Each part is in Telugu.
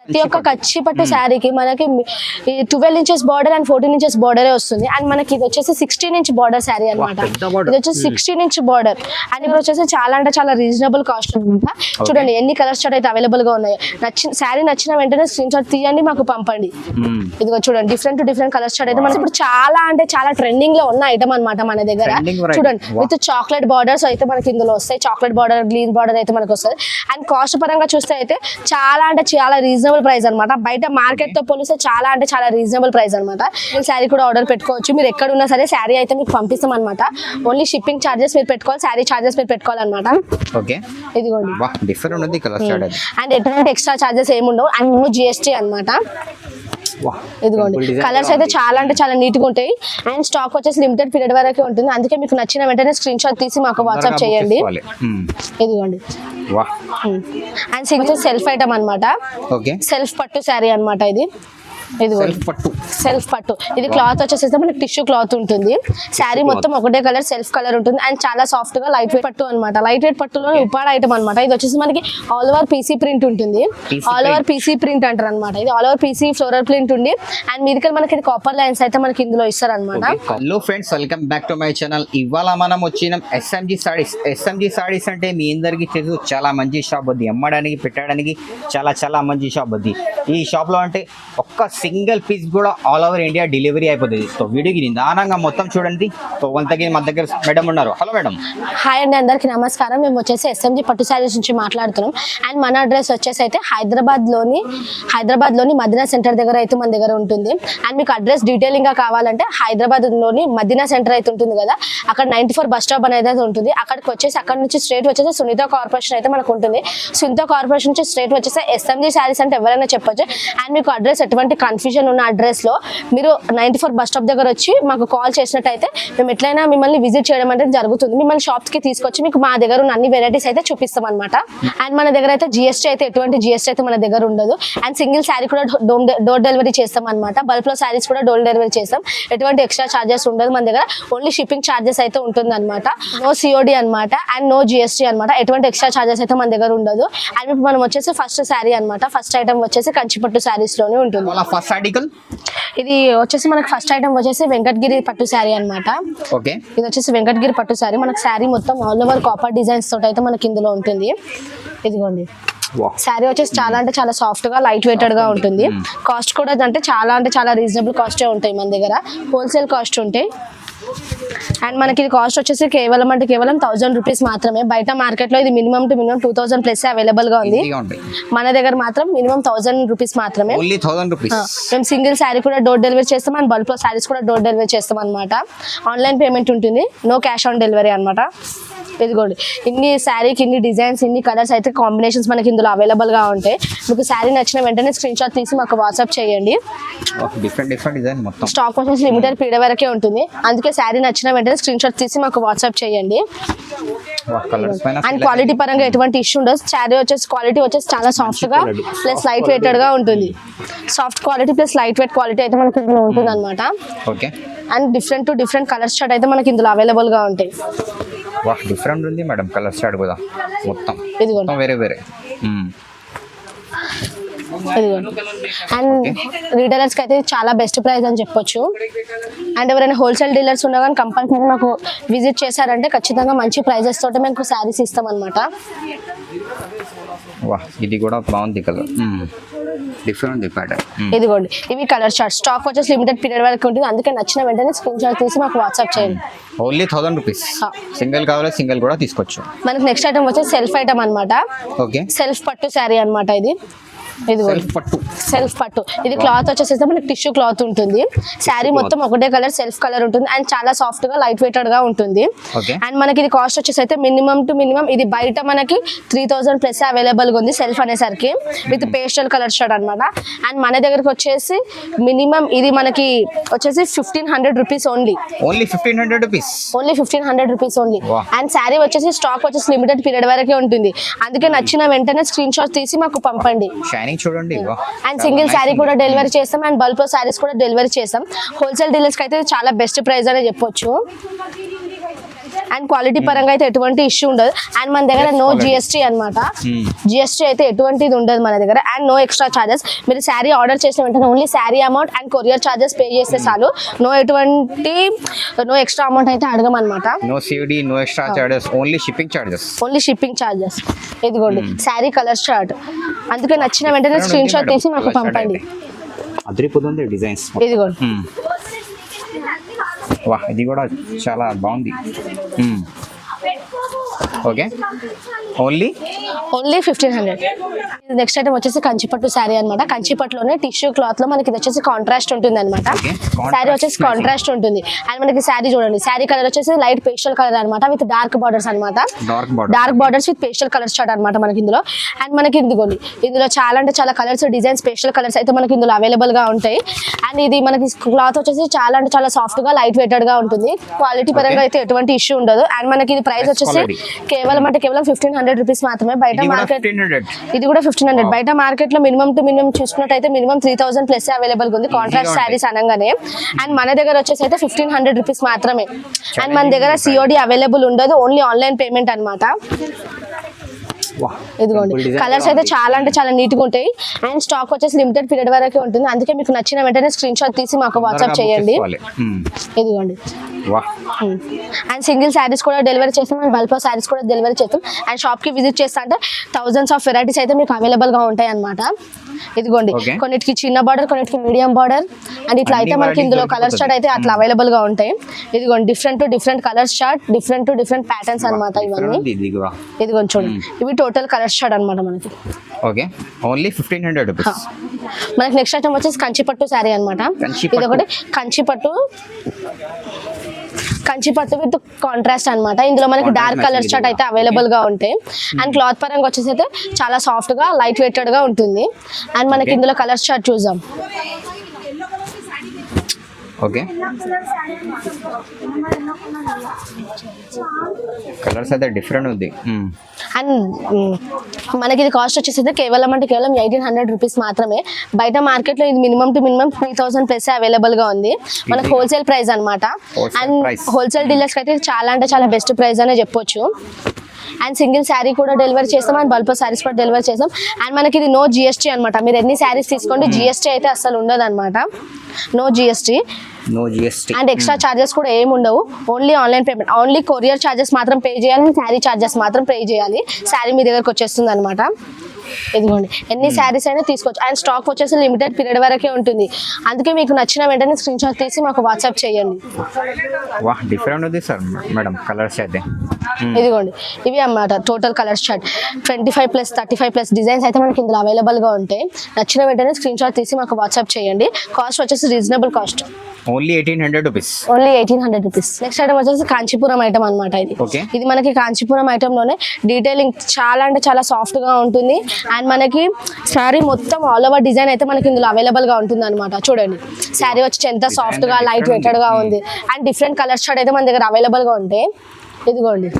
ప్రతి ఒక్క కచ్చి పట్టు శారీకి మనకి 12 inches border and 14 inches border వస్తుంది. అండ్ మనకి ఇది వచ్చేసి 16 ఇంచ్ బార్డర్ శారీ అనమాట. ఇది వచ్చేసి 16 ఇంచ్ బార్డర్ అండ్ ఇక్కడ వచ్చేసి చాలా అంటే చాలా రీజనబుల్ కాస్ట్ అనమాట. చూడండి ఎన్ని కలర్స్ చార్ట్ అయితే అవైలబుల్ గా ఉన్నాయి. శారీ నచ్చిన వెంటనే స్క్రీన్ షాట్ తీయండి, మాకు పంపండి. ఇదిగో చూడండి డిఫరెంట్ కలర్స్ చార్ట్ అయితే మనకి ఇప్పుడు చాలా అంటే చాలా ట్రెండింగ్ లో ఉన్న ఐటమ్ అనమాట మన దగ్గర. చూడండి విత్ చాక్లెట్ బార్డర్స్ అయితే మనకి ఇందులో వస్తాయి. చాక్లెట్ బార్డర్, గ్రీన్ బార్డర్ అయితే మనకు వస్తుంది. అండ్ కాస్ట్ పరంగా చూస్తే అయితే చాలా అంటే చాలా రీజనబుల్ ప్రైస్ అనమాట. బయట మార్కెట్ తో పోలిస్తే చాలా అంటే చాలా రీజనబుల్ ప్రైస్ అనమాట. శారీ కూడా ఆర్డర్ పెట్టుకోవచ్చు. మీరు ఎక్కడ ఉన్నా సరే శారీ అయితే మీకు పంపిస్తాం అనమాట. ఓన్లీ షిప్పింగ్ చార్జెస్ మీరు పెట్టుకోవాలి, శారీ చార్జెస్ మీరు పెట్టుకోవాలన్నమాట. ఇదిగోండి అండ్ ఎటువంటి ఎక్స్ట్రా చార్జెస్ ఏమి ఉండవు. అండ్ నో GST అనమాట. ఇదిగోండి కలర్స్ అయితే చాలా అంటే చాలా నీట్ గా ఉంటాయి. అండ్ స్టాక్ వచ్చేసి లిమిటెడ్ పీరియడ్ వరకే ఉంటుంది. అందుకే మీకు నచ్చిన వెంటనే స్క్రీన్ షాట్ తీసి మాకు వాట్సాప్ చేయండి. ఇదిగోండి అండ్ సింగిల్ సెల్ఫ్ ఐటమ్ అనమాట. సెల్ఫ్ పట్టు శారీ అనమాట. ఇది సెల్ఫ్ పట్టు. ఇది క్లాత్ వచ్చేసి మనకి టిష్యూ క్లాత్ ఉంటుంది. శారీ మొత్తం ఒకటే కలర్, సెల్ఫ్ కలర్ ఉంటుంది. అండ్ చాలా సాఫ్ట్ గా లైట్ వెయిట్ పట్టు అనమాట. లైట్ వెయిట్ పట్టులో ఉపాడ ఐటమ్ అనమాట. ఇది వచ్చేసి మనకి ఆల్ ఓవర్ PC ప్రింట్ ఉంటుంది. ఆల్ ఓవర్ PC ప్రింట్ అంటారు అనమాట. ఇది all over PC floral print ఉంది. అండ్ మీదికి మనకి కాపర్ లైన్స్ అయితే మనకి ఇందులో ఇస్తారు అనమాట. Hello friends, welcome back to my channel. ఇవాళ మనం వచ్చిన SMG సారీస్. SMG సారీస్ అంటే మీ అందరికి తెలుసు, చాలా మంచి షాప్ అది. అమ్మడానికి పెట్టడానికి చాలా మంచి షాప్ అది. ఈ షాప్ లో అంటే ఒక్క సింగిల్ పీస్ కూడా ఆల్ ఓవర్ ఇండియా డెలివరీ అయిపోతుంది. సో వీడియోకి నిదానంగా మొత్తం చూడండి. సో వంతకి మన దగ్గర మేడం ఉన్నారు. Hello madam. హాయ్ అండి, అందరికి నమస్కారం. మేము వచ్చేసి SMG పట్టు శారీస్ నుంచి మాట్లాడుతున్నాం. అండ్ మన అడ్రస్ వచ్చేసి అయితే హైదరాబాద్ లోని మదీనా సెంటర్ దగ్గర అయితే మన దగ్గర ఉంటుంది. అండ్ మీకు అడ్రస్ డీటెయిలింగ్ గా కావాలంటే హైదరాబాద్ లోని మదీనా సెంటర్ అయితే ఉంటుంది కదా, అక్కడ 94 బస్ స్టాప్ అనేది ఉంటుంది. అక్కడికి వచ్చేసి అక్కడ నుంచి స్ట్రేట్ వచ్చేసి సునీత కార్పొరేషన్ అయితే మనకు ఉంటుంది. సునీత కార్పొరేషన్ నుంచి స్ట్రేట్ వచ్చేసి SMG శారీస్ అంటే ఎవరైనా చెప్పొచ్చు. అండ్ మీకు అడ్రస్ ఎటువంటి కన్ఫ్యూజన్ ఉన్న అడ్రస్ లో మీరు 94 బస్ స్టాప్ దగ్గర వచ్చి మాకు కాల్ చేసినట్టయితే మేము ఎట్లయినా మిమ్మల్ని విజిట్ చేయడం అనేది జరుగుతుంది. మిమ్మల్ని షాప్స్ కి తీసుకొచ్చి మీకు మా దగ్గర ఉన్న అన్ని వెరైటీస్ అయితే చూపిస్తాం అనమాట. అండ్ మన దగ్గర అయితే GST అయితే ఎటువంటి GST అయితే మన దగ్గర ఉండదు. అండ్ సింగిల్ శారీ కూడా డోర్ డెలివరీ చేస్తాం అనమాట. బల్క్ లో శారీస్ కూడా డోర్ డెలివరీ చేస్తాం. ఎటువంటి ఎక్స్ట్రా చార్జెస్ ఉండదు మన దగ్గర. ఓన్లీ షిప్పింగ్ చార్జెస్ అయితే ఉంటుంది అనమాట. నో COD అనమాట. అండ్ నో GST అనమాట. ఎటువంటి ఎక్స్ట్రా చార్జెస్ అయితే మన దగ్గర ఉండదు. అండ్ ఇప్పుడు మనం వచ్చేసి ఫస్ట్ శారీ అనమాట. ఫస్ట్ ఐటమ్ వచ్చేసి కంచిపట్టు శారీస్ లోనే ఉంటుంది. ఇది వచ్చేసి మనకి ఫస్ట్ ఐటమ్ వచ్చేసి వెంకటగిరి పట్టు శారీ అనమాట. ఇది వచ్చేసి వెంకటగిరి పట్టు శారీ. మనకి శారీ మొత్తం ఆల్ ఓవర్ కాపర్ డిజైన్స్ తోటి అయితే మనకి ఇందులో ఉంటుంది. ఇదిగోండి శారీ వచ్చేసి చాలా అంటే చాలా సాఫ్ట్ గా లైట్ వెయిటెడ్ గా ఉంటుంది. కాస్ట్ కూడా అంటే చాలా రీజనబుల్ కాస్టే ఉంటాయి మన దగ్గర. హోల్సేల్ కాస్ట్ ఉంటాయి. అండ్ మనకి ఇది కాస్ట్ వచ్చేసి కేవలం 1000 రూపీస్ మాత్రమే. బయట మార్కెట్ లో ఇది minimum to minimum 2000 plus available గా ఉంది. మన దగ్గర మాత్రం మినిమం 1000 రూపీస్ మాత్రమే. మేము సింగిల్ శారీ కూడా డోర్ డెలివరీ చేస్తాం. అండ్ బల్క్ లో శారీస్ కూడా డోర్ డెలివరీ చేస్తాం అనమాట. ఆన్లైన్ పేమెంట్ ఉంటుంది. నో క్యాష్ ఆన్ డెలివరీ అనమాట. ఇదిగోండి ఇన్ని శారీకి ఇన్ని డిజైన్స్, ఇన్ని కలర్స్ అయితే కాంబినేషన్స్ మనకి ఇందులో అవైలబుల్ గా ఉంటాయి. మీకు శారీ నచ్చిన వెంటనే స్క్రీన్ షాట్ తీసి మాకు వాట్సాప్ చేయండి. స్టాక్ వచ్చేసి లిమిటెడ్ పీరియడ్ వరకే ఉంటుంది. అందుకే శారీ నచ్చిన వెంటనే స్క్రీన్ షాట్ తీసి మాకు వాట్సాప్ చేయండి. అండ్ క్వాలిటీ పరంగా ఎటువంటి ఇష్యూ ఉండదు. శారీ వచ్చేసి క్వాలిటీ వచ్చేసి చాలా సాఫ్ట్ గా ప్లస్ లైట్ వెయిటెడ్ గా ఉంటుంది. Soft quality plus light weight quality అయితే మనకి ఇందులో ఉంటుంది అనమాట. అండ్ డిఫరెంట్ కలర్స్ చార్ట్ అయితే మనకి ఇందులో అవైలబుల్ గా ఉంటాయి. డిఫరెంట్ ఉంది మేడం కలర్ చార్ట్ కూడా మొత్తం. ఇదిగోండి వేరే. అండ్ రీటైలర్స్ కి అయితే చాలా బెస్ట్ ప్రైస్ అని చెప్పొచ్చు. అండ్ ఎవరైనా హోల్సేల్ డీలర్స్ ఉన్నా కానీ కంపల్సరీ మాకు విజిట్ చేశారంటే ఖచ్చితంగా మంచి ప్రైజెస్ తోటి మేము శారీస్ ఇస్తాం అనమాట. ఇది కూడా బాగుంది కలర్, డిఫరెంట్ ప్యాటర్న్. ఇదిగోండి ఇవి కలర్ చార్ట్. స్టాక్ వచ్చేసి లిమిటెడ్ పీరియడ్ వరకు ఉంటుంది. అందుకే నచ్చిన వెంటనే స్క్రీన్ షాట్ తీసి మాకు వాట్సాప్ చేయండి. Only 1000 rupees. సింగిల్ కావాలి సింగిల్ కూడా తీసుకోవచ్చు. మనకి నెక్స్ట్ ఐటమ్ వచ్చేసి సెల్ఫ్ ఐటమ్ అనమాట. సెల్ఫ్ పట్టు శారీ అనమాట. ఇది సెల్ఫ్ పట్టు. ఇది క్లాత్ వచ్చేసి మనకి టిష్యూ క్లాత్ ఉంటుంది. శారీ మొత్తం ఒకటే కలర్, సెల్ఫ్ కలర్ ఉంటుంది. అండ్ చాలా సాఫ్ట్ గా లైట్ వెయిటెడ్ గా ఉంటుంది. అండ్ మనకి ఇది కాస్ట్ వచ్చేసి అయితే మినిమం టు మినిమం ఇది బయట మనకి 3000 ప్లస్ అవైలబుల్ గా ఉంది సెల్ఫ్ అనేసరికి విత్ పేస్టల్ కలర్ షర్ట్ అనమాట. అండ్ మన దగ్గరకు వచ్చేసి మినిమం ఇది మనకి వచ్చేసి 1500 rupees only. 1500 rupees only. And sari వచ్చేసి స్టాక్ వచ్చేసి లిమిటెడ్ పీరియడ్ వరకే ఉంటుంది. అందుకే నచ్చిన వెంటనే స్క్రీన్ షాట్ తీసి మాకు పంపండి. చూడండి. అండ్ సింగిల్ శారీ కూడా డెలివరీ చేస్తాం. అండ్ బల్క్ లో శారీస్ కూడా డెలివరీ చేస్తాం. హోల్సేల్ డీలర్స్ కి అయితే చాలా బెస్ట్ ప్రైస్ అనే చెప్పొచ్చు. అండ్ క్వాలిటీ పరంగా అయితే ఎటువంటి ఇష్యూ ఉండదు. అండ్ మన దగ్గర నో జిఎస్టీ అనమాట. జిఎస్టీ అయితే ఎటువంటిది ఉండదు మన దగ్గర. And no extra charges. మీరు శారీ ఆర్డర్ చేసిన వెంటనే only sari amount and courier charges pay చేస్తే చాలు. నో ఎక్స్ట్రా అమౌంట్ అయితే అడగమన్నమాట. No CD, no extra charges, only shipping charges. ఇదిగోండి శారీ కలర్ చార్ట్. అందుకే నచ్చిన వెంటనే స్క్రీన్ షాట్ తీసి మాకు పంపండి. అదిరిపోతుంది డిజైన్స్. ఇదిగోండి వా, ఇది కూడా చాలా బాగుంది. Okay, only 1500. నెక్స్ట్ ఐటమ్ వచ్చేసి కంచిపట్టు శారీ అనమాట. కంచిపట్టులోనే టిష్యూ క్లాత్ లో మనకి ఇది వచ్చేసి కాంట్రాస్ట్ ఉంటుంది అనమాట. శారీ వచ్చేసి కాంట్రాస్ట్ ఉంటుంది. అండ్ మనకి శారీ చూడండి, శారీ కలర్ వచ్చేసి లైట్ పేస్టల్ కలర్ అనమాట విత్ డార్క్ బార్డర్స్ అనమాట. Dark borders with pastel colour start అనమాట మనకి ఇందులో. అండ్ మనకి ఇదిగోండి, ఇందులో చాలా అంటే చాలా కలర్స్, డిజైన్స్, పేస్టల్ కలర్స్ అయితే మనకి ఇందులో అవైలబుల్ గా ఉంటాయి. అండ్ ఇది మనకి క్లాత్ వచ్చేసి చాలా అంటే చాలా సాఫ్ట్ గా లైట్ వెయిటెడ్ గా ఉంటుంది. క్వాలిటీ పరంగా అయితే ఎటువంటి ఇష్యూ ఉండదు. అండ్ మనకి ఇది ప్రైస్ వచ్చేసి కేవలం 1500 రూపీస్ మాత్రమే. బయట మార్కెట్ ఇది కూడా 1500. బయట మార్కెట్ లో మినిమం టు మినిమం చూసుకున్నట్టయితే మినిమం 3000 ప్లస్ అవైలబుల్ ఉంది కాంట్రాక్ట్ శారీస్ అనగానే. అండ్ మన దగ్గర వచ్చేసి అయితే 1500 రూపీస్ మాత్రమే. అండ్ మన దగ్గర సిఓడి అవైలబుల్ ఉండదు, ఓన్లీ ఆన్లైన్ పేమెంట్ అనమాట. ఇదిగోండి కలర్స్ అయితే చాలా అంటే చాలా నీట్ గా ఉంటాయి. అండ్ స్టాక్ వచ్చేసి లిమిటెడ్ పీరియడ్ వరకే ఉంటుంది. అందుకే మీకు నచ్చిన వెంటనే స్క్రీన్ షాట్ తీసి మాకు వాట్సాప్ చేయండి. ఇదిగోండి. అండ్ సింగిల్ శారీస్ కూడా డెలివరీ చేస్తాం, అండ్ బల్క్ శారీస్ కూడా డెలివరీ చేస్తాం. అండ్ షాప్ కి విజిట్ చేస్తా అంటే థౌజండ్స్ ఆఫ్ వెరైటీస్ అయితే మీకు అవైలబుల్ గా ఉంటాయి అనమాట. ఇదిగోండి కొన్నిటికి చిన్న బార్డర్, కొన్నిటికి మీడియం బార్డర్, అండ్ ఇట్లా అయితే మనకి ఇందులో కలర్ చార్ట్ అయితే అట్లా అవైలబుల్ గా ఉంటాయి. ఇదిగోండి different colour chart, different patterns అనమాట ఇవన్నీ. ఇదిగోండి చూడండి, ఇవి టోటల్ కలర్ చార్ట్ అనమాట మనకి. Okay, only 1500 rupees. మనకి నెక్స్ట్ ఐటమ్ వచ్చేసి కంచిపట్టు శారీ అనమాట. ఇది ఒకటి కంచిపట్టు విత్ కాంట్రాస్ట్ అనమాట. ఇందులో మనకి డార్క్ కలర్ చార్ట్ అయితే అవైలబుల్ గా ఉంటాయి. అండ్ క్లాత్ పరంగా వచ్చేసి అయితే చాలా సాఫ్ట్ గా లైట్ వెయిటెడ్ గా ఉంటుంది. అండ్ మనకి ఇందులో కలర్ చార్ట్ చూద్దాం. ఓకే, కలర్స్ అయితే డిఫరెంట్ ఉంది. అండ్ మనకి ఇది కాస్ట్ వచ్చేసి కేవలం 1800 రూపీస్ మాత్రమే. బయట మార్కెట్ లో ఇది minimum to minimum 3000 plus available గా ఉంది. మనకు హోల్సేల్ ప్రైస్ అనమాట. అండ్ హోల్సేల్ డీలర్స్ అయితే చాలా అంటే చాలా బెస్ట్ ప్రైస్ అనే చెప్పొచ్చు. అండ్ సింగిల్ శారీ కూడా డెలివరీ చేస్తాం, అండ్ బల్క్ శారీస్ కూడా డెలివరీ చేస్తాం. అండ్ మనకి ఇది నో జిఎస్టీ అనమాట. మీరు ఎన్ని శారీస్ తీసుకోండి, జిఎస్టీ అయితే అసలు ఉండదు అనమాట. No GST and extra charges కూడా ఏమి ఉండవు. Only online payment, only courier charges మాత్రం పే చేయాలి, శారీ చార్జెస్ మాత్రం పే చేయాలి. శారీ మీ దగ్గరకు వచ్చేస్తుంది అనమాట. ఇదిగోండి ఎన్ని శారీస్ అయినా తీసుకోవచ్చు. అండ్ స్టాక్ వచ్చేసి లిమిటెడ్ పీరియడ్ వరకే ఉంటుంది. అందుకే మీకు నచ్చిన వెంటనే స్క్రీన్ షాట్ తీసి మాకు వాట్సాప్ చేయండి. డిఫరెంట్ ఉంది సార్ మేడం కలర్స్ అయితే. ఇదిగోండి ఇవి అన్నమాట టోటల్ కలర్ చార్ట్. 25+, 35+ డిజైన్స్ అయితే మనకి ఇందులో అవైలబుల్ గా ఉంటాయి. నచ్చిన వెంటనే స్క్రీన్ షాట్ తీసి మాకు వాట్సాప్ చేయండి. కాస్ట్ వచ్చేసి reasonable cost, only 1800 rupees. Next item వచ్చేసి కాంచీపురం ఐటమ్ అనమాట. ఇది మనకి కాంచీపురం ఐటమ్ లోనే డీటెయిలింగ్ చాలా అంటే చాలా సాఫ్ట్ గా ఉంటుంది. అండ్ మనకి శారీ మొత్తం ఆల్ ఓవర్ డిజైన్ అయితే మనకి ఇందులో అవైలబుల్ గా ఉంటుంది అనమాట. చూడండి శారీ వచ్చి ఎంత సాఫ్ట్ గా లైట్ వెయిటెడ్ గా ఉంది. అండ్ డిఫరెంట్ కలర్ చార్ట్ అయితే మన దగ్గర అవైలబుల్ గా ఉంటాయి. ఇదిగోండి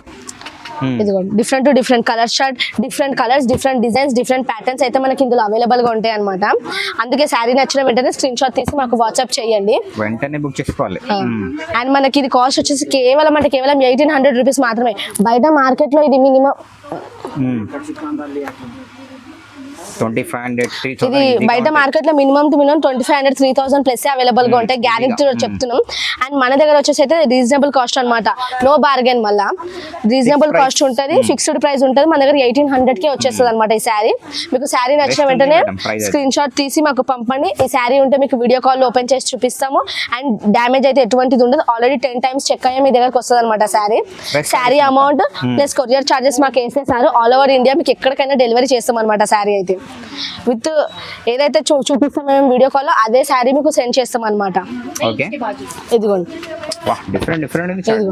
different colour chart, different colours, different designs, different patterns అయితే మనకి ఇందులో అవైలబుల్ గా ఉంటాయి అనమాట. అందుకే శారీ నచ్చిన వెంటనే స్క్రీన్ షాట్ తీసి మాకు వాట్సాప్ చేయండి, వెంటనే బుక్ చేసుకోవాలి. అండ్ మనకి ఇది కాస్ట్ వచ్చేసి కేవలం 1800 రూపీస్ మాత్రమే. బయట మార్కెట్ లో ఇది మినిమం 2500, 3000. ఇది బయట మార్కెట్ లో minimum to minimum 2500, 3000 plus available గా ఉంటాయి, గ్యారెంటీ చెప్తున్నాం. అండ్ మన దగ్గర వచ్చేసి అయితే రీజనబుల్ కాస్ట్ అనమాట. నో బార్గెన్, మళ్ళా రీజనబుల్ కాస్ట్ ఉంటుంది, ఫిక్స్డ్ ప్రైస్ ఉంటుంది. మన దగ్గర 1800 కే వచ్చేస్తుంది అనమాట ఈ శారీ. మీకు శారీ నచ్చిన వెంటనే స్క్రీన్ షాట్ తీసి మాకు పంపండి. ఈ శారీ ఉంటే మీకు వీడియో కాల్ లో ఓపెన్ చేసి చూపిస్తాము. అండ్ డ్యామేజ్ అయితే ఎటువంటిది ఉండదు. ఆల్రెడీ 10 టైమ్స్ చెక్ అయ్యా మీ దగ్గరకు వస్తుంది అనమాట sari. Sari amount plus courier charges మాకు వేసేసారు. ఆల్ ఓవర్ ఇండియా మీకు ఎక్కడికైనా డెలివరీ చేస్తాం అనమాట. శారీ అయితే విత్ ఏదైతే చూపిస్తాం మేము వీడియో కాల్ లో అదే శారీ మీకు సెండ్ చేస్తాం అనమాట. ఇదిగోండి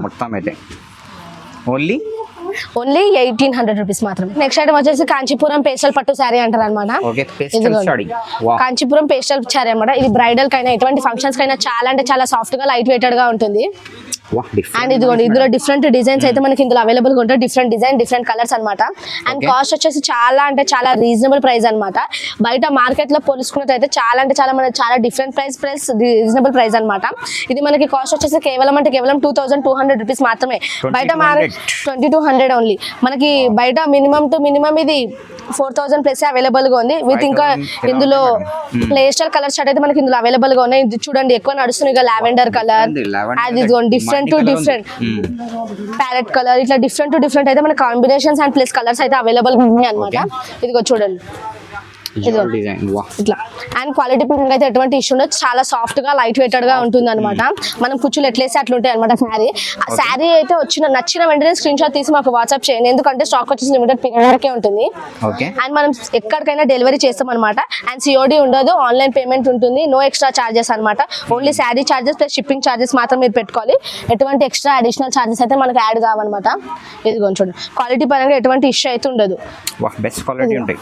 మొత్తం అయితే ఓన్లీ 1800 రూపీస్ మాత్రమే. నెక్స్ట్ ఐటమ్ వచ్చేసి కాంచీపురం పేస్టల్ పట్టు శారీ అంటారు అనమాట. కాంచీపురం పేస్టల్ శారీ అనమాట. ఇది బ్రైడల్ కైనా ఎటువంటి ఫంక్షన్స్ కైనా చాలా అంటే చాలా సాఫ్ట్ గా లైట్ వెయిటెడ్ గా ఉంటుంది. వాహ్ అండ్ డిఫరెంట్ ఇదిగోండి ఇందులో డిఫరెంట్ డిజైన్స్ అయితే మనకి ఇందులో అవైలబుల్ గా ఉంటాయి. డిఫరెంట్ డిజైన్ డిఫరెంట్ కలర్స్ అన్నమాట. And Okay. కాస్ట్ వచ్చేసి చాలా అంటే చాలా రీజనబుల్ ప్రైస్ అన్నమాట. బయట మార్కెట్ లో పోల్చుకున్నట్లయితే చాలా అంటే చాలా మనకి చాలా different price plus reasonable price అన్నమాట. ఇది మనకి కాస్ట్ వచ్చేసి కేవలం 2200 రూపీస్ మాత్రమే. బయట 2200 ఓన్లీ. మనకి బయట మినిమం టు మినిమం ఇది 4000 ప్లస్ అవైలబుల్ గా ఉంది. విత్ ఇంకా 5000 ఇందులో పేస్టల్ కలర్ షర్ట్ అయితే మనకి ఇందులో అవైలబుల్ గా ఉన్నాయి. ఇది చూడండి ఎక్కువ నడుస్తుంది ఇక లావెండర్ కలర్, అది ఇదిగోండి different to different parrot colour, ఇట్లా డిఫరెంట్ టు డిఫరెంట్ అయితే మన కాంబినేషన్స్ అండ్ ప్లస్ కలర్స్ అయితే అవైలబుల్ ఉన్నాయి అనమాట. ఇదిగో చూడండి డిజైన్ వాహ్ ఇట్లా. అండ్ క్వాలిటీ పరంగా అయితే ఎటువంటి ఇష్యూ ఉండదు. చాలా సాఫ్ట్ గా లైట్ వెయిటెడ్ గా ఉంటుంది అనమాట. మనం కుచ్చులు ఎట్లేసి అట్లా ఉంటాయి అనమాట. శారీ అయితే నచ్చిన వెంటనే స్క్రీన్ షాట్ తీసి మాకు వాట్సాప్ చేయండి. ఎందుకంటే స్టాక్ వచ్చేసి లిమిటెడ్ పీరియడ్ వరకే ఉంటుంది. ఓకే అండ్ మనం ఎక్కడికైనా డెలివరీ చేస్తాం అనమాట. అండ్ సిఓడి ఉండదు, ఆన్లైన్ పేమెంట్ ఉంటుంది. నో ఎక్స్ట్రా చార్జెస్ అనమాట. Only sari charges plus shipping charges మాత్రం మీరు పెట్టుకోవాలి. ఎటువంటి ఎక్స్ట్రా అడిషనల్ చార్జెస్ అయితే మనకి యాడ్ కావన్నమాట. ఇదిగోండి చూడండి క్వాలిటీ పరంగా ఎటువంటి ఇష్యూ అయితే ఉండదు. వాహ్ బెస్ట్ క్వాలిటీ ఉంటాయి.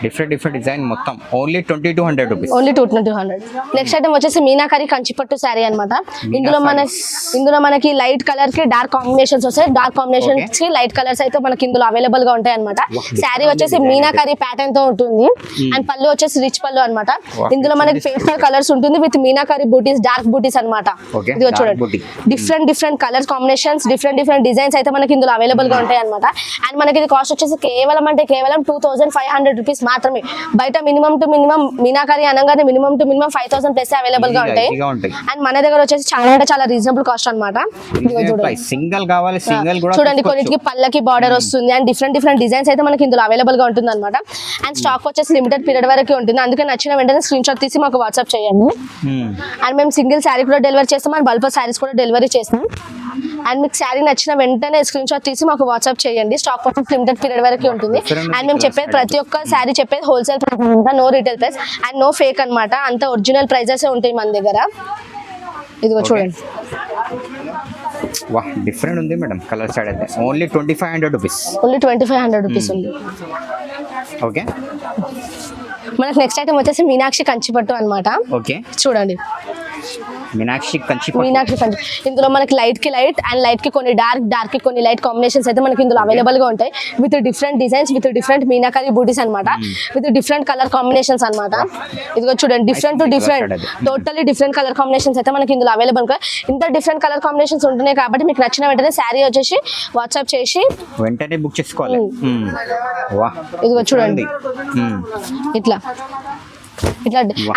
డిఫరెంట్ డిజైన్ మొత్తం only 2200 rupees. Only 2200. Next item వచ్చేసి మీనాకరి కంచిపట్టు శారీ అనమాట. ఇందులో మనకి లైట్ కలర్ కి డార్క్ కాంబినేషన్స్ వస్తాయి. డార్క్ కాంబినేషన్స్ కి లైట్ కలర్స్ అయితే మనకి ఇందులో అవైలబుల్ గా ఉంటాయి అనమాట. శారీ వచ్చేసి మీనాకరి ప్యాటర్న్ తో ఉంటుంది. అండ్ పళ్ళు వచ్చేసి రిచ్ పళ్ళు అనమాట. ఇందులో మనకి పేస్టల్ కలర్స్ ఉంటుంది విత్ మీనాకరి బూటీస్, డార్క్ బూటీస్ అనమాట. ఇది చూడండి different colour combinations, different designs అయితే మనకి ఇందులో అవైలబుల్ గా ఉంటాయి అనమాట. అండ్ మనకి ఇది కాస్ట్ వచ్చేసి కేవలం 2500 రూపీస్ మాత్రమే. బయట మినిమం టు మినిమం మీనాకరి అనగానే minimum to minimum 5000 plus available గా ఉంటాయి. అండ్ మన దగ్గర వచ్చేసి చాలా అంటే చాలా రీజనబుల్ కాస్ట్ అనమాట. సింగిల్ కావాలి సింగిల్ కూడా చూడండి కొన్నిటికి పళ్ళకి బార్డర్ వస్తుంది. అండ్ డిఫరెంట్ డిజైన్స్ అయితే మనకి ఇందులో అవైలబుల్ గా ఉంటుంది అనమాట. అండ్ స్టాక్ వచ్చేసి లిమిటెడ్ పీరియడ్ వరకు ఉంటుంది. అందుకే నచ్చిన వెంటనే స్క్రీన్ షాట్ తీసి మాకు వాట్సాప్ చేయండి. అండ్ మేము సింగిల్ శారీ కూడా డెలివరీ చేస్తాం అండ్ బల్క్ శారీస్ కూడా డెలివరీ చేస్తాం. అండ్ మీకు శారీ నచ్చిన వెంటనే స్క్రీన్ షాట్ తీసి మాకు వాట్సాప్ చేయండి. స్టాక్ వచ్చేసి లిమిటెడ్ పీరియడ్ వరకు ఉంటుంది. అండ్ మేము చెప్పేది ప్రతి ఒక్క శారీ చెప్పేది హోల్సేల్ ప్రైస్ అనమాట, no retail price and no fake అనమాట. అంత ఒరిజినల్ ప్రైజెస్ ఉంటాయి మన దగ్గర. ఇదిగో చూడండి వాహ్ డిఫరెంట్ ఉంది మేడం కలర్ షాడ్ అయితే ఓన్లీ 2500 రూపీస్. ఓన్లీ 2500 రూపీస్ ఉంది. ఓకే మనకి నెక్స్ట్ ఐటమ్ వచ్చేసి మీనాక్షి కంచిపట్టు అనమాట. ఓకే చూడండి మీనాక్షి కంచి. ఇందులో మనకి లైట్ కి లైట్ అండ్ లైట్ కి కొన్ని డార్క్ కి కొన్ని లైట్ కాంబినేషన్స్ అయితే మనకి ఇందులో అవైలబుల్ గా ఉంటాయి. With different designs with different meenakari బూటీస్ అనమాట. విత్ డిఫరెంట్ కలర్ కాంబినేషన్స్ అనమాట. ఇదిగో చూడండి different totally different colour combinations అయితే మనకి ఇందులో అవైలబుల్ గా. ఇంత డిఫరెంట్ కలర్ కాంబినేషన్స్ ఉంటున్నాయి కాబట్టి మీకు నచ్చిన వెంటనే శారీ వచ్చేసి వాట్సాప్ చేసి వెంటనే బుక్ చేసుకోవాలి. వాహ్ ఇదిగో చూడండి ఇట్లా.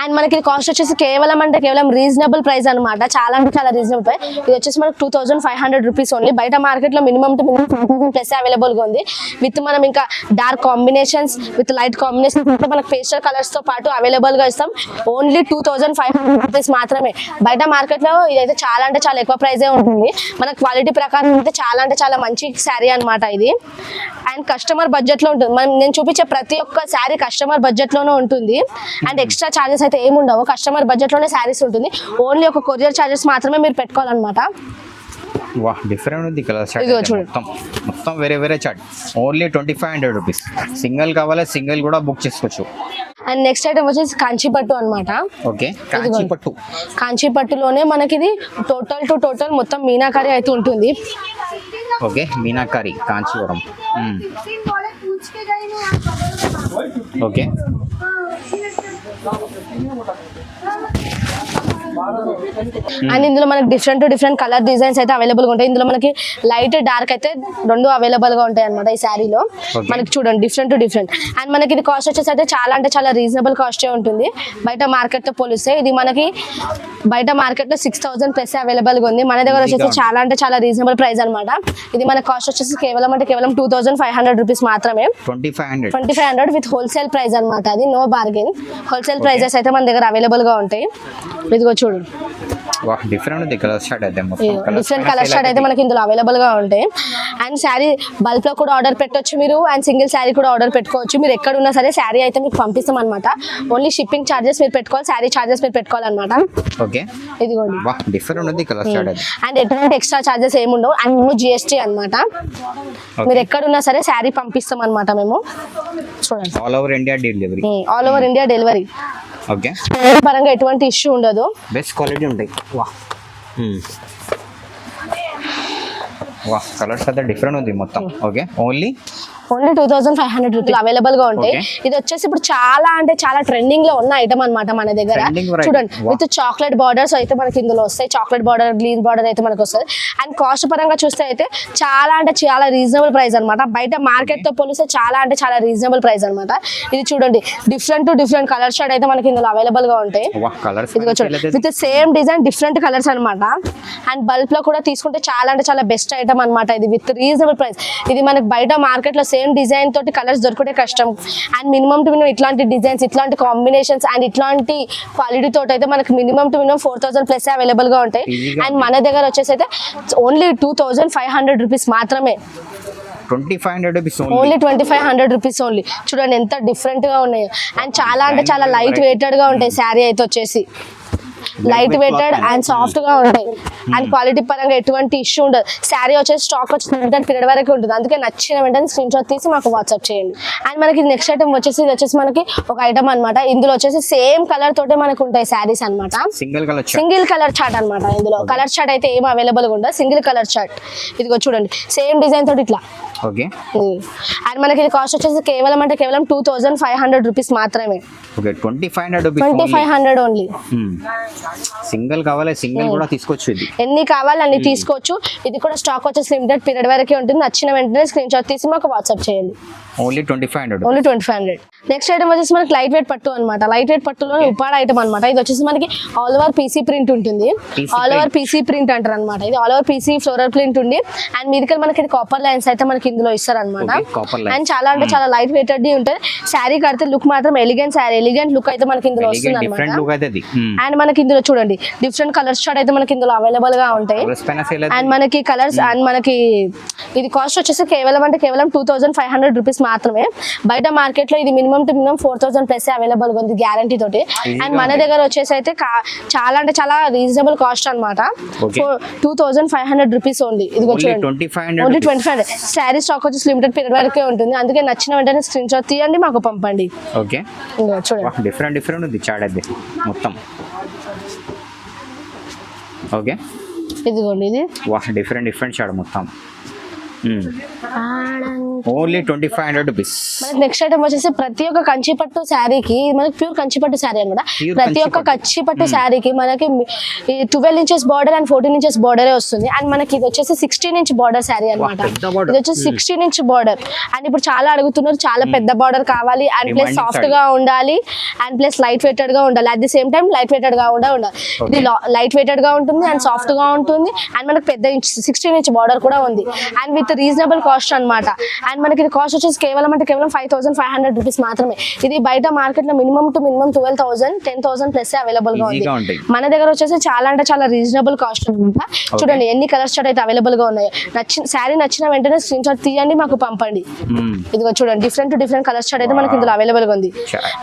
అండ్ మనకి కాస్ట్ వచ్చేసి కేవలం రీజనబుల్ ప్రైస్ అనమాట. చాలా అంటే చాలా రీజనబుల్ ప్రైస్. ఇది వచ్చేసి మనకు 2500 రూపీస్ ఓన్లీ. బయట మార్కెట్ లో minimum to minimum 5000 plus available గా ఉంది. విత్ మనం ఇంకా dark combinations with light combinations మనకి పేస్టల్ కలర్స్ తో పాటు అవైలబుల్ గా ఇస్తాం. ఓన్లీ 2500 రూపీస్ మాత్రమే. బయట మార్కెట్ లో ఇదైతే చాలా అంటే చాలా ఎక్కువ ప్రైజే ఉంటుంది. మన క్వాలిటీ ప్రకారం అయితే చాలా అంటే చాలా మంచి శారీ అనమాట ఇది. అండ్ కస్టమర్ బడ్జెట్ లో ఉంటుంది. నేను చూపించే ప్రతి ఒక్క శారీ కస్టమర్ బడ్జెట్ లోనే ఉంటుంది. అండ్ ఎక్స్ట్రా చార్జెస్ అయితే ఏమి ఉండవు. కస్టమర్ బడ్జెట్ లోనే శారీస్ ఉంటుంది. ఓన్లీ ఒక కొరియర్ చార్జెస్ మాత్రమే మీరు పెట్టుకోవాలన్నమాట. వాహ్ డిఫరెంట్ ఉంది కలర్ చార్ట్ మొత్తం వేరే చార్ట్. Only 2500 rupees. సింగిల్ కావాలి సింగిల్ కూడా బుక్ చేసుకోవచ్చు. అండ్ నెక్స్ట్ ఐటమ్ వచ్చేసి కాంచీపట్టు అనమాట. ఓకే కాంచీపట్టు. కాంచీపట్టులోనే మనకి ఇది టోటల్ మొత్తం మీనాకరి అయితే ఉంటుంది. Okay meenakari Kanjeevaram. Okay and ఇందులో మనకి డిఫరెంట్ కలర్ డిజైన్స్ అయితే అవైలబుల్ గా ఉంటాయి. ఇందులో మనకి లైట్ డార్క్ అయితే రెండు అవైలబుల్ గా ఉంటాయి అనమాట ఈ శారీలో. మనకి చూడండి డిఫరెంట్. అండ్ మనకి ఇది కాస్ట్ వచ్చేసి అయితే చాలా అంటే చాలా రీజనబుల్ కాస్టే ఉంటుంది. బయట మార్కెట్ తో పోలిస్తే ఇది మనకి బయట మార్కెట్ లో 6000 ప్లస్ అవైలబుల్ గా ఉంది. మన దగ్గర వచ్చేసి చాలా అంటే చాలా రీజనబుల్ ప్రైస్ అనమాట. ఇది మన కాస్ట్ వచ్చేసి కేవలం 2500 రూపీస్ మాత్రమే. 2500 విత్ హోల్సేల్ ప్రైస్ అనమాట. అది నో బార్గెన్. హోల్సేల్ ప్రైజెస్ అయితే మన దగ్గర అవైలబుల్ గా ఉంటాయి. ఇదిగో చూడండి డిఫరెంట్ కలర్ షార్ట్ అయితే డిఫరెంట్ కలర్ షార్ట్ అయితే మనకి ఇందులో అవైలబుల్ గా ఉంటాయి. అండ్ శారీ బల్క్ లో కూడా ఆర్డర్ పెట్టొచ్చు మీరు. అండ్ సింగిల్ శారీ కూడా ఆర్డర్ పెట్టుకోవచ్చు. మీరు ఎక్కడ ఉన్నా సరే శారీ అయితే మీకు పంపిస్తాం అనమాట. ఓన్లీ షిప్పింగ్ చార్జెస్ మీరు పెట్టుకోవాలి, శారీ చార్జెస్ మీరు పెట్టుకోవాలన్నమాట. ఓకే ఇదిగోండి డిఫరెంట్ ఉంది కలర్ షార్ట్ అయితే. అండ్ ఎటువంటి ఎక్స్ట్రా చార్జెస్ ఏమి ఉండవు. అండ్ నో జిఎస్టీ అనమాట. మీరు ఎక్కడ ఉన్నా సరే శారీ పంపిస్తాం అనమాట మేము. చూడండి all over India delivery. Okay పరంగా ఎటువంటి ఇష్యూ ఉండదు. బెస్ట్ క్వాలిటీ ఉంటాయి. వా కలర్స్ అయితే డిఫరెంట్ ఉంది మొత్తం. ఓకే ఓన్లీ 2500 రూపీస్ అవైలబుల్ గా ఉంటాయి. ఇది వచ్చేసి ఇప్పుడు చాలా అంటే చాలా ట్రెండింగ్ లో ఉన్న ఐటమ్ అన్నమాట మన దగ్గర. Trending variety. చూడండి Wow. విత్ చాక్లెట్ బార్డర్స్ అయితే మనకి ఇందులో వస్తాయి. చాక్లెట్ బార్డర్, గ్రీన్ బార్డర్ అయితే మనకు వస్తుంది. అండ్ కాస్ట్ పరంగా చూస్తే అయితే చాలా అంటే చాలా రీజనబుల్ ప్రైస్ అన్నమాట. బయట మార్కెట్ తో పోలిస్తే చాలా అంటే చాలా రీజనబుల్ ప్రైస్ అన్నమాట. ఇది చూడండి different to different colour short అయితే మనకి ఇందులో అవైలబుల్ గా ఉంటాయి. వా కలర్స్ ఇదిగో చూడండి with same design different colours అన్నమాట. అండ్ బల్క్ లో కూడా తీసుకుంటే చాలా అంటే చాలా బెస్ట్ ఐటమ్ అన్నమాట. ఇది విత్ రీజనబుల్ ప్రైస్. ఇది మనకి బయట మార్కెట్ లో సేమ్ డిజైన్ తోటి కలర్స్ దొరికితే కష్టం. అండ్ మినిమం టు మినిమం ఇట్లాంటి డిజైన్స్, ఇట్లాంటి కాంబినేషన్స్ అండ్ ఇట్లాంటి క్వాలిటీ తోటి అయితే మనకి minimum to minimum 4000 plus available గా ఉంటాయి. Easy-గా అండ్ మన దగ్గర వచ్చేసి అయితే ఓన్లీ 2500 రూపీస్ మాత్రమే. 2500 రూపీస్ ఓన్లీ 2500 రూపీస్ ఓన్లీ. చూడండి ఎంత డిఫరెంట్ గా ఉన్నాయో. అండ్ చాలా అంటే చాలా లైట్ వెయిటెడ్ గా ఉంటాయి. శారీ అయితే వచ్చేసి లైట్ వెయిటెడ్ అండ్ సాఫ్ట్ గా ఉంటాయి. అండ్ క్వాలిటీ పరంగా ఎటువంటి ఇష్యూ ఉండదు. శారీ వచ్చేసి స్టాక్ వచ్చిన పీరియడ్ వరకు ఉంటుంది. అందుకే నచ్చిన వెంటనే స్క్రీన్ షాట్ తీసి మాకు వాట్సాప్ చేయండి. అండ్ మనకి నెక్స్ట్ ఐటమ్ వచ్చేసి ఇది వచ్చేసి మనకి ఒక ఐటమ్ అన్నమాట. ఇందులో వచ్చేసి సేమ్ కలర్ తోటే మనకు ఉంటాయి శారీస్ అన్నమాట. Single colour single colour chart అన్నమాట. ఇందులో కలర్ చార్ట్ అయితే ఏం అవైలబుల్ గా ఉండదు. Single colour chart. ఇదిగో చూడండి సేమ్ డిజైన్ తోటి ఇట్లా. ఓకే అండ్ మనకి ఇది కాస్ట్ వచ్చేసి కేవలం అంటే కేవలం 2500 రూపీస్ మాత్రమే. Okay 2500 rupees 2500 only. సింగిల్ కావాలి సింగిల్ కూడా తీసుకోవచ్చు. ఇది ఎన్ని కావాలి అన్ని తీసుకోవచ్చు. ఇది కూడా స్టాక్ వచ్చేసి లిమిటెడ్ పీరియడ్ వరకే ఉంటుంది. నచ్చిన వెంటనే స్క్రీన్ షాట్ తీసి మాకు వాట్సాప్ చేయండి. ఓన్లీ 2500. ఓన్లీ 2500. నెక్స్ట్ ఐటమ్ వచ్చేసి మనకి లైట్ వెయిట్ పట్టు అనమాట. లైట్ వెయిట్ పట్టులో ఉప్పాడ ఐటమ్ అనమాట. ఇది వచ్చేసి మనకి ఆల్ ఓవర్ పీసీ ప్రింట్ ఉంటుంది. ఆల్ ఓవర్ పీసీ ప్రింట్ అంటారు అనమాట. ఇది all over PC floral print ఉంది. అండ్ మీదికి మనకి ఇది కాపర్ లైన్స్ అయితే మనకి ఇందులో ఇస్తారు అనమాట. కాపర్ లైన్ అండ్ చాలా అంటే చాలా లైట్ వెయిటెడ్ ఉంటుంది. శారీ కడితే లుక్ మాత్రం ఎలిగెంట్ శారీ, ఎలిగెంట్ లుక్ అయితే మనకి ఇందులో వస్తుంది డిఫరెంట్ అనమాట. లుక్ అయితే ఇది. అండ్ మనకి ఇందులో చూడండి డిఫరెంట్ కలర్స్ చార్ట్ అయితే మనకి ఇందులో అవైలబుల్ గా ఉంటాయి. కలర్స్ పైన సేల్ అయితే అండ్ మనకి కలర్స్ అండ్ మనకి ఇది కాస్ట్ వచ్చేసి కేవలం అంటే కేవలం 2500 రూపీస్ మాత్రమే. బయట మార్కెట్ లో ఇది minimum to minimum 4000 plus available గా ఉంది గ్యారంటీ తోటి. అండ్ మన దగ్గర వచ్చేసి అయితే చాలా అంటే చాలా రీజనబుల్ కాస్ట్ అనమాట. 2500 రూపీస్ ఓన్లీ. ఇది చూడండి 2500 ఓన్లీ 2500. శారీ స్టాక్ వచ్చేసి లిమిటెడ్ పీరియడ్ వరకే ఉంటుంది. అందుకే నచ్చిన వెంటనే స్క్రీన్ షాట్ తీయండి మాకు పంపండి. ఓకే ఇదిగో చూడండి డిఫరెంట్ ఉంది చాట్ అది మొత్తం. ఓకే ఇదిగోండి ఇది వా డిఫరెంట్ చాట్ మొత్తం. Only 2500 rupees. మనకి నెక్స్ట్ ఐటమ్ వచ్చేసి ప్రతి ఒక్క కంచిపట్టు శారీకి మనకి ప్యూర్ కంచిపట్టు శారీ అనమాట. ప్రతి ఒక్క కంచిపట్టు శారీకి మనకి 12 ఇంచెస్ బార్డర్ అండ్ 14 ఇంచెస్ బార్డరే వస్తుంది. అండ్ మనకి ఇది వచ్చేసి 16 ఇంచ్ బార్డర్ శారీ అనమాట. ఇది వచ్చేసి 16 ఇంచ్ బార్డర్. అండ్ ఇప్పుడు చాలా అడుగుతున్నారు చాలా పెద్ద బార్డర్ కావాలి అండ్ ప్లస్ సాఫ్ట్ గా ఉండాలి అండ్ ప్లస్ లైట్ వెయిటెడ్ గా ఉండాలి. At the same time light weighted గా కూడా ఉండాలి. ఇది లైట్ వెయిటెడ్ గా ఉంటుంది అండ్ సాఫ్ట్ గా ఉంటుంది. అండ్ మనకి పెద్ద 16 ఇంచ్ బార్డర్ కూడా ఉంది. అండ్ విత్ రీజనబుల్ కాస్ట్ అనమాట. అండ్ మనకి ఇది కాస్ట్ వచ్చేసి కేవలం అంటే కేవలం 5500 రూపీస్ మాత్రమే. ఇది బయట మార్కెట్ లో minimum to minimum 12,000 10,000 plus available గా ఉంది. మన దగ్గర వచ్చేసి చాలా అంటే చాలా రీజనబుల్ కాస్ట్ అనమాట. చూడండి ఎన్ని కలర్స్ చార్ట్ అయితే అవైలబుల్ గా ఉన్నాయో. శారీ నచ్చిన వెంటనే స్క్రీన్ షాట్ తీయండి మాకు పంపండి. ఇదిగో చూడండి డిఫరెంట్ కలర్స్ చార్ట్ అయితే మనకి ఇందులో అవైలబుల్ గా ఉంది.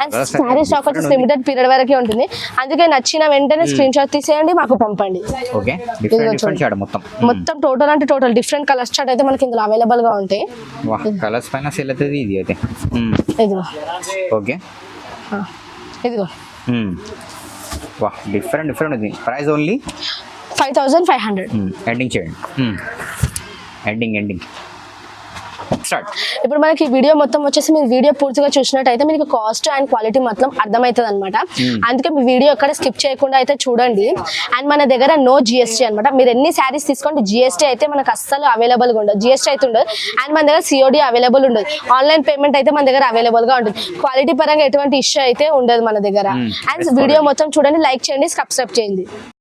అండ్ శారీ స్టాక్ వచ్చేసి లిమిటెడ్ పీరియడ్ వరకే ఉంటుంది. అందుకే నచ్చిన వెంటనే స్క్రీన్ షాట్ తీసేయండి మాకు పంపండి. మొత్తం టోటల్ అంటే టోటల్ డిఫరెంట్ కలర్స్ చార్ట్ అయితే మనకి ఇందులో అవైలబుల్ గా ఉంటాయి. కలర్స్ పైన సేల్ అవుతుంది ఇది అయితే. ఇదిగో ఓకే ఇదిగో వా డిఫరెంట్ ఉంది. Price only 5500. ఎండింగ్ చేయండి. Ending start. ఇప్పుడు మనకి వీడియో మొత్తం వచ్చేసి మీరు వీడియో పూర్తిగా చూసినట్టయితే మీకు కాస్ట్ అండ్ క్వాలిటీ మొత్తం అర్థమవుతుంది అనమాట. అందుకే మీ వీడియో ఎక్కడ స్కిప్ చేయకుండా అయితే చూడండి. అండ్ మన దగ్గర నో జిఎస్టీ అనమాట. మీరు ఎన్ని శారీస్ తీసుకోండి జిఎస్టీ అయితే మనకు అస్సలు అవైలబుల్గా ఉండదు. జిఎస్టీ అయితే ఉండదు. అండ్ మన దగ్గర సిఓడి అవైలబుల్ ఉండదు. ఆన్లైన్ పేమెంట్ అయితే మన దగ్గర అవైలబుల్ గా ఉంటుంది. క్వాలిటీ పరంగా ఎటువంటి ఇష్యూ అయితే ఉండదు మన దగ్గర. అండ్ వీడియో మొత్తం చూడండి, లైక్ చేయండి, సబ్స్క్రైబ్ చేయండి.